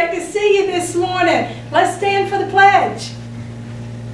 great to see you this morning. Let's stand for the pledge.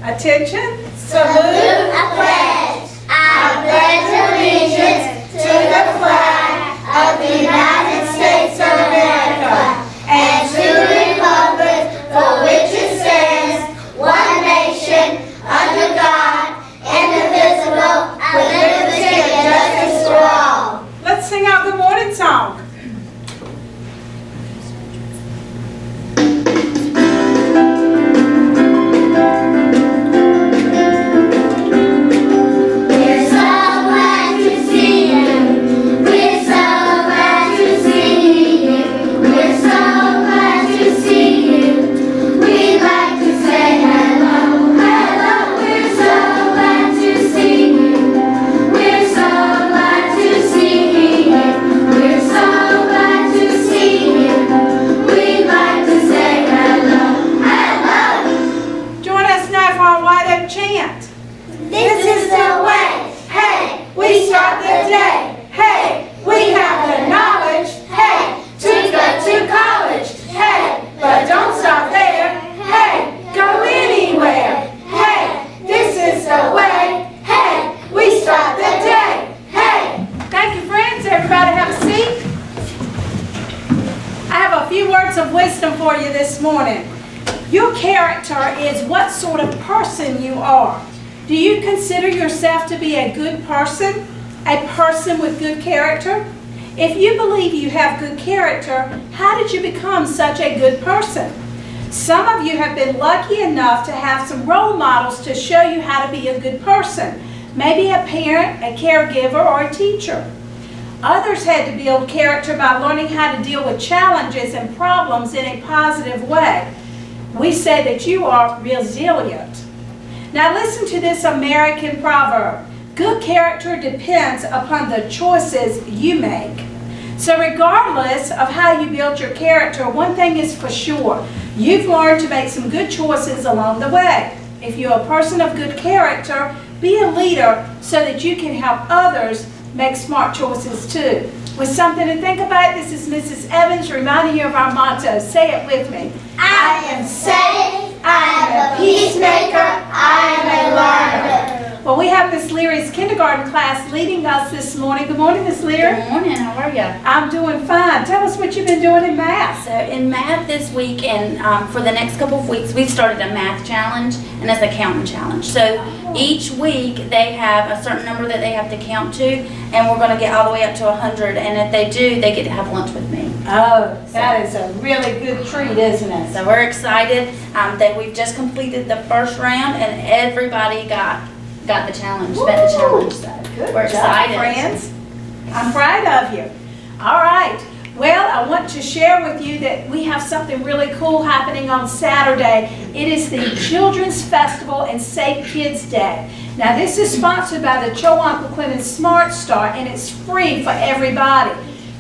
Attention. Salute a pledge. I pledge allegiance to the flag of the United States of America and to the republic for which it stands, one nation, under God, indivisible, with liberty and justice for all. Let's sing our good morning song. Of wisdom for you this morning. Your character is what sort of person you are. Do you consider yourself to be a good person? A person with good character? If you believe you have good character, how did you become such a good person? Some of you have been lucky enough to have some role models to show you how to be a good person. Maybe a parent, a caregiver, or a teacher. Others had to build character by learning how to deal with challenges and problems in a positive way. We say that you are resilient. Now listen to this American proverb. Good character depends upon the choices you make. So regardless of how you build your character, one thing is for sure. You've learned to make some good choices along the way. If you're a person of good character, be a leader so that you can help others make smart choices too. With something to think about, this is Mrs. Evans reminding you of our motto. Say it with me. I am saved, I am a peacemaker, I am a learner. Well, we have Miss Leary's kindergarten class leading us this morning. Good morning, Miss Leary. Good morning, how are you? I'm doing fine. Tell us what you've been doing in math. So in math this week and for the next couple of weeks, we've started a math challenge and it's a counting challenge. So each week they have a certain number that they have to count to, and we're going to get all the way up to 100. And if they do, they get to have lunch with me. Oh, that is a really good treat, isn't it? So we're excited that we've just completed the first round and everybody got the challenge, met the challenge. So Good we're job, excited. friends. I'm proud of you. All right. Well, I want to share with you that we have something really cool happening on Saturday. It is the Children's Festival and Safe Kids Day. Now, this is sponsored by the Chowan Pequimmin Smart Start, and it's free for everybody.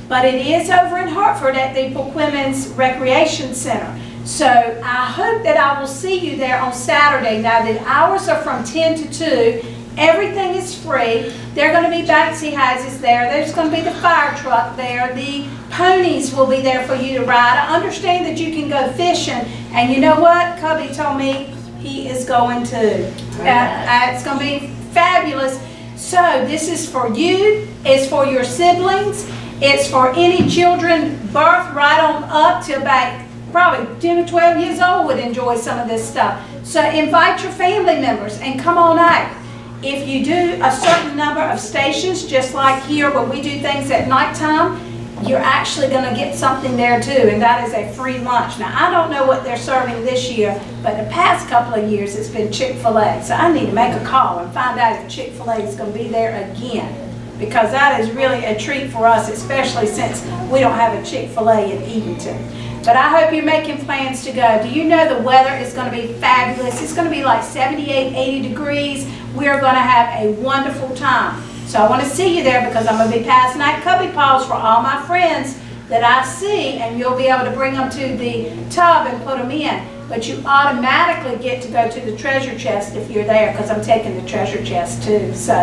But it is over in Hartford at the Pequimmin's Recreation Center. So I hope that I will see you there on Saturday. Now, the hours are from 10 to 2. Everything is free. There are going to be bouncy houses there. There's going to be the fire truck there. The ponies will be there for you to ride. I understand that you can go fishing. And you know what? Cubbie told me he is going to. It's going to be fabulous. So this is for you. It's for your siblings. It's for any children birth right on up to about probably 10 or 12 years old would enjoy some of this stuff. So invite your family members and come on out. If you do a certain number of stations, just like here where we do things at nighttime, you're actually going to get something there too, and that is a free lunch. Now, I don't know what they're serving this year, but the past couple of years it's been Chick-fil-A. So I need to make a call and find out if Chick-fil-A is going to be there again, because that is really a treat for us, especially since we don't have a Chick-fil-A in Edenton. But I hope you're making plans to go. Do you know the weather is going to be fabulous? It's going to be like 78, 80 degrees. We're going to have a wonderful time. So I want to see you there because I'm going to be passing out Cubbie Paws for all my friends that I see, and you'll be able to bring them to the tub and put them in. But you automatically get to go to the treasure chest if you're there, because I'm taking the treasure chest too. So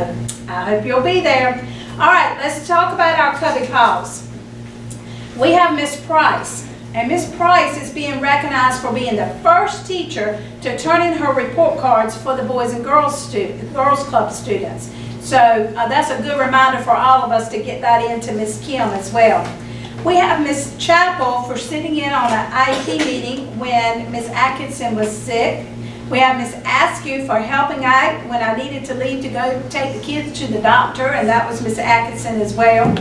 I hope you'll be there. All right, let's talk about our Cubbie Paws. We have Miss Price. And Miss Price is being recognized for being the first teacher to turn in her report cards for the Boys and Girls Club students. So that's a good reminder for all of us to get that into Miss Kim as well. We have Miss Chappell for sitting in on an IEP meeting when Miss Atkinson was sick. We have Miss Askew for helping out when I needed to leave to go take the kids to the doctor, and that was Miss Atkinson as well.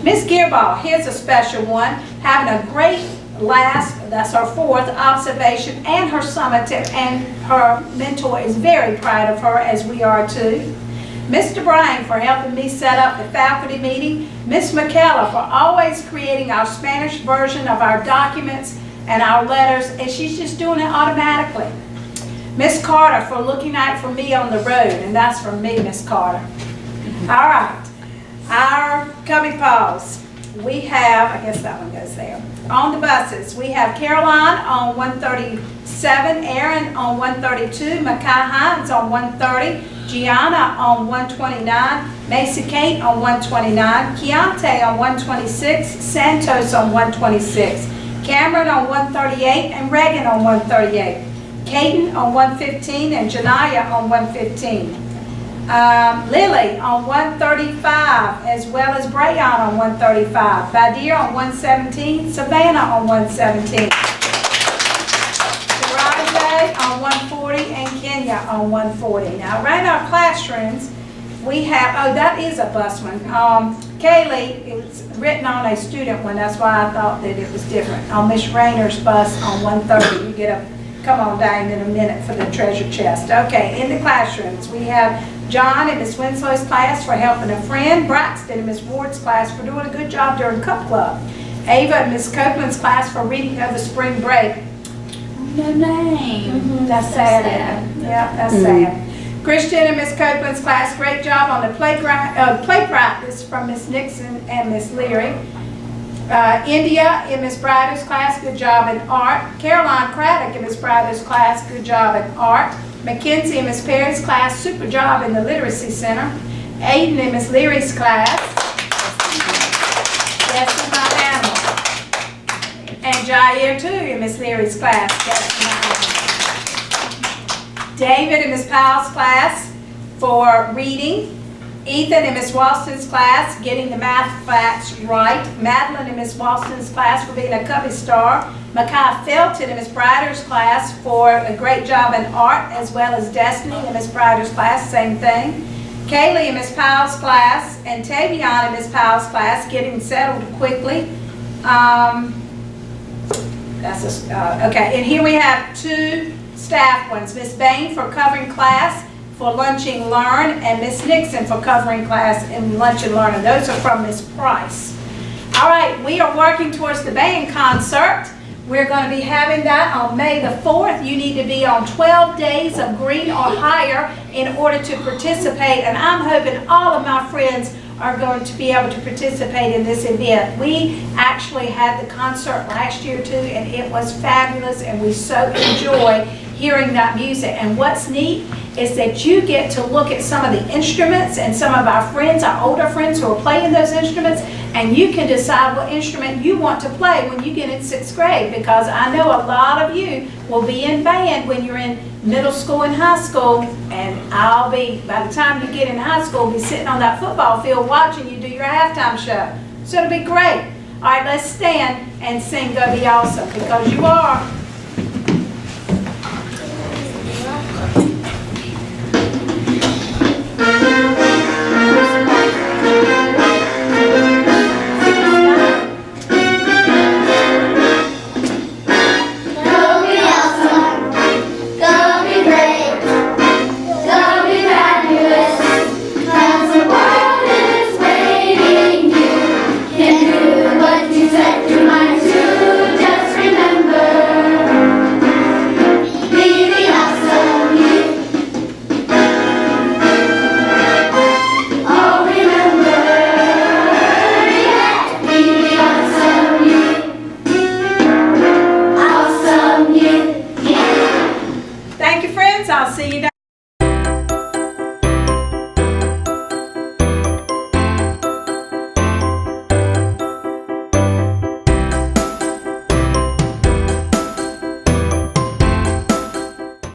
Miss Gearball, here's a special one, having a great that's her 4th observation and her summative, and her mentor is very proud of her, as we are too. Mr. Bryan for helping me set up the faculty meeting. Miss McKellar for always creating our Spanish version of our documents and our letters, and she's just doing it automatically. Miss Carter for looking out for me on the road, and that's from me, Miss Carter. All right, our Cubbie Paws. We have, I guess that one goes there. On the buses, we have Caroline on 137, Aaron on 132, Makai Hines on 130, Gianna on 129, Macy Kate on 129, Keontae on 126, Santos on 126, Cameron on 138, and Reagan on 138, Caden on 115, and Janaya on 115. Lily on 135, as well as Brayon on 135, Badir on 117, Savannah on 117, Taraje on 140, and Kenya on 140. Now, around our classrooms, we have, oh, that is a bus one. Kaylee, it's written on a student one, that's why I thought that it was different. On Miss Rayner's bus on 130, you get a come on down in a minute for the treasure chest. Okay, in the classrooms, we have John in Miss Winslow's class for helping a friend, Braxton in Miss Ward's class for doing a good job during Cup Club, Ava in Miss Copeland's class for reading over spring break. No name. That's sad. Yeah, that's sad. Christian in Miss Copeland's class, great job on the play practice from Miss Nixon and Miss Leary. India in Miss Bryder's class, good job in art. Caroline Craddock in Miss Bryder's class, good job in art. Mackenzie in Miss Perry's class, super job in the Literacy Center. Aiden in Miss Leary's class. Yes, in my animal. And Jair too in Miss Leary's class. Yes, in my animal. David in Miss Powell's class for reading. Ethan in Miss Walston's class, getting the math facts right. Madeline in Miss Walston's class for being a Cubbie star. Makai Felton in Miss Bryder's class for a great job in art, as well as Destiny in Miss Bryder's class, same thing. Kaylee in Miss Powell's class, and Tavion in Miss Powell's class, getting settled quickly. Okay, and here we have 2 staff ones. Miss Bain for covering class for Lunch and Learn, and Miss Nixon for covering class in Lunch and Learn, and those are from Miss Price. All right, we are working towards the band concert. We're going to be having that on May the 4th. You need to be on 12 days of green or higher in order to participate, and I'm hoping all of my friends are going to be able to participate in this event. We actually had the concert last year too, and it was fabulous, and we so enjoy hearing that music. And what's neat is that you get to look at some of the instruments and some of our friends, our older friends who are playing those instruments, and you can decide what instrument you want to play when you get in 6th grade, because I know a lot of you will be in band when you're in middle school and high school, and I'll be, by the time you get in high school, be sitting on that football field watching you do your halftime show. So it'll be great. All right, let's stand and sing Go Be Awesome, because you are. I'll see you down.